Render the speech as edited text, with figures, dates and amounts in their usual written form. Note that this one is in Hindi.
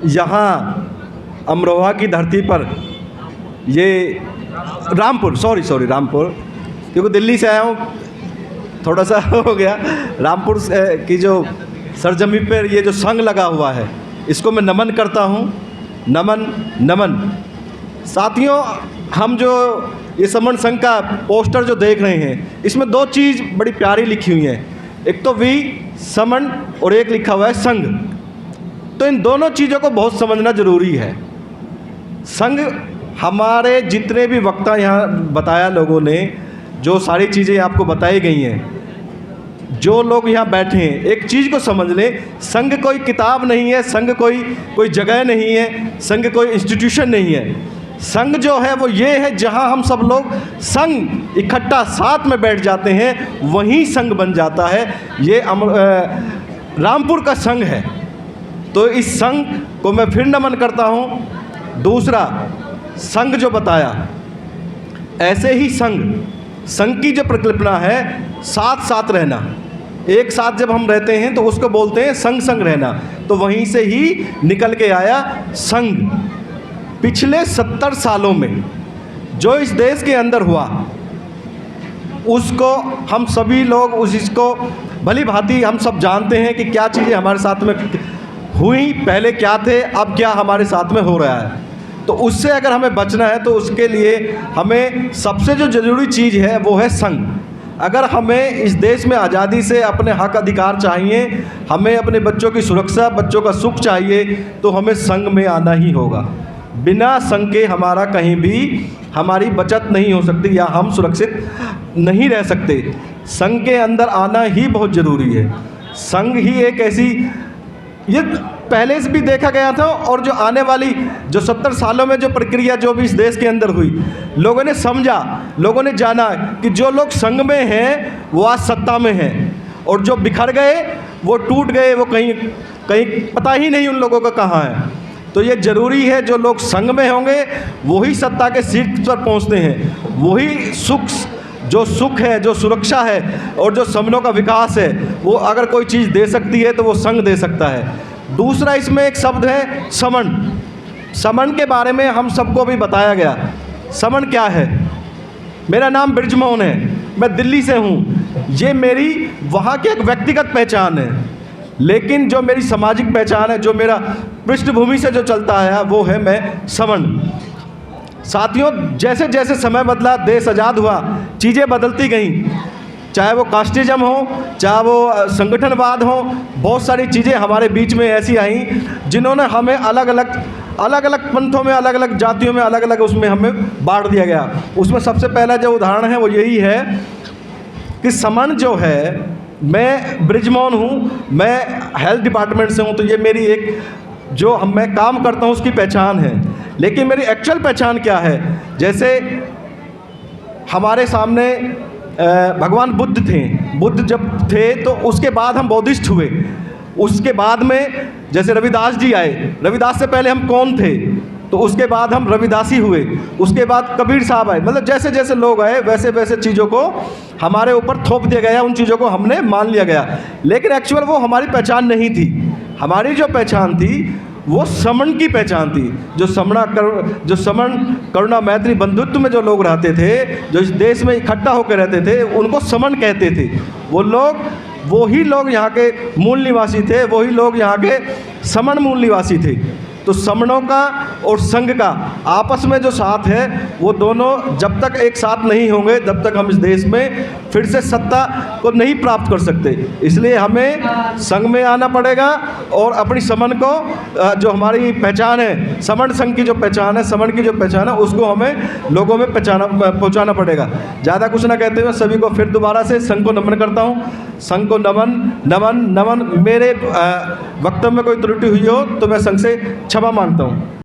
यहाँ अमरोहा की धरती पर ये रामपुर, क्योंकि दिल्ली से आया हूँ, थोड़ा सा हो गया। रामपुर की जो सरजमी पर ये जो संग लगा हुआ है, इसको मैं नमन करता हूँ। नमन साथियों, हम जो ये समण संघ का पोस्टर जो देख रहे हैं, इसमें दो चीज़ बड़ी प्यारी लिखी हुई हैं। एक तो वी समण और एक लिखा हुआ है संघ। तो इन दोनों चीज़ों को बहुत समझना ज़रूरी है। संघ, हमारे जितने भी वक्ता यहाँ बताया लोगों ने, जो सारी चीज़ें आपको बताई गई हैं, जो लोग यहाँ बैठे हैं, एक चीज़ को समझ लें, संघ कोई किताब नहीं है, संघ कोई जगह नहीं है, संघ कोई इंस्टीट्यूशन नहीं है। संघ जो है वो ये है जहाँ हम सब लोग संघ इकट्ठा साथ में बैठ जाते हैं, वहीं संघ बन जाता है। ये रामपुर का संघ है। तो इस संघ को मैं फिर नमन करता हूँ। दूसरा, संघ जो बताया, ऐसे ही संघ की जो परिकल्पना है, साथ रहना। एक साथ जब हम रहते हैं तो उसको बोलते हैं संग रहना। तो वहीं से ही निकल के आया संघ। पिछले 70 सालों में जो इस देश के अंदर हुआ, उसको हम सभी लोग इसको भली भांति हम सब जानते हैं कि क्या चीज़ें हमारे साथ में हुई, पहले क्या थे, अब क्या हमारे साथ में हो रहा है। तो उससे अगर हमें बचना है तो उसके लिए हमें सबसे जो ज़रूरी चीज़ है वो है संघ। अगर हमें इस देश में आज़ादी से अपने हक अधिकार चाहिए, हमें अपने बच्चों की सुरक्षा, बच्चों का सुख चाहिए, तो हमें संघ में आना ही होगा। बिना संघ के हमारा कहीं भी हमारी बचत नहीं हो सकती या हम सुरक्षित नहीं रह सकते। संघ के अंदर आना ही बहुत ज़रूरी है। संघ ही एक ऐसी, ये पहले से भी देखा गया था, और जो आने वाली जो 70 सालों में जो प्रक्रिया जो भी इस देश के अंदर हुई, लोगों ने समझा, लोगों ने जाना कि जो लोग संघ में हैं वो आज सत्ता में हैं, और जो बिखर गए वो टूट गए, वो कहीं पता ही नहीं उन लोगों का कहाँ है। तो ये ज़रूरी है, जो लोग संघ में होंगे वही सत्ता के सीट पर पहुँचते हैं, वही सुख है, जो सुरक्षा है और जो समनों का विकास है, वो अगर कोई चीज़ दे सकती है तो वो संघ दे सकता है। दूसरा, इसमें एक शब्द है समण के बारे में हम सबको भी बताया गया। समण क्या है? मेरा नाम बृजमोहन है, मैं दिल्ली से हूँ। ये मेरी वहाँ की एक व्यक्तिगत पहचान है, लेकिन जो मेरी सामाजिक पहचान है, जो मेरा पृष्ठभूमि से जो चलता है, वो है मैं समण। साथियों, जैसे जैसे समय बदला, देश आज़ाद हुआ, चीज़ें बदलती गईं, चाहे वो कास्टिज्म हो, चाहे वो संगठनवाद हो, बहुत सारी चीज़ें हमारे बीच में ऐसी आई जिन्होंने हमें अलग अलग पंथों में, अलग अलग जातियों में, अलग अलग उसमें हमें बांट दिया गया। उसमें सबसे पहला जो उदाहरण है वो यही है कि समण जो है, मैं बृजमोहन हूँ, मैं हेल्थ डिपार्टमेंट से हूँ, तो ये मेरी एक जो मैं काम करता हूँ उसकी पहचान है। लेकिन मेरी एक्चुअल पहचान क्या है? जैसे हमारे सामने भगवान बुद्ध जब थे, तो उसके बाद हम बौद्धिस्ट हुए। उसके बाद में जैसे रविदास जी आए, रविदास से पहले हम कौन थे, तो उसके बाद हम रविदासी हुए। उसके बाद कबीर साहब आए। मतलब जैसे जैसे लोग आए, वैसे वैसे चीज़ों को हमारे ऊपर थोप दिया गया, उन चीज़ों को हमने मान लिया गया। लेकिन एक्चुअल वो हमारी पहचान नहीं थी। हमारी जो पहचान थी वो समण की पहचान थी। जो समण करुणा मैत्री बंधुत्व में जो लोग रहते थे, जो इस देश में इकट्ठा होकर रहते थे, उनको समण कहते थे। वही लोग यहाँ के मूल निवासी थे, वही लोग यहाँ के समण मूल निवासी थे। तो समणों का और संघ का आपस में जो साथ है, वो दोनों जब तक एक साथ नहीं होंगे, तब तक हम इस देश में फिर से सत्ता को नहीं प्राप्त कर सकते। इसलिए हमें संघ में आना पड़ेगा और अपनी समण को, जो हमारी पहचान है, समण संघ की जो पहचान है, समण की जो पहचान है, उसको हमें लोगों में पहुँचाना पड़ेगा। ज़्यादा कुछ ना कहते हुए सभी को फिर दोबारा से संघ को नमन करता हूँ। संघ को नमन। मेरे वक्तव्य में कोई त्रुटि हुई हो तो मैं संघ से क्षमा मांगता हूँ।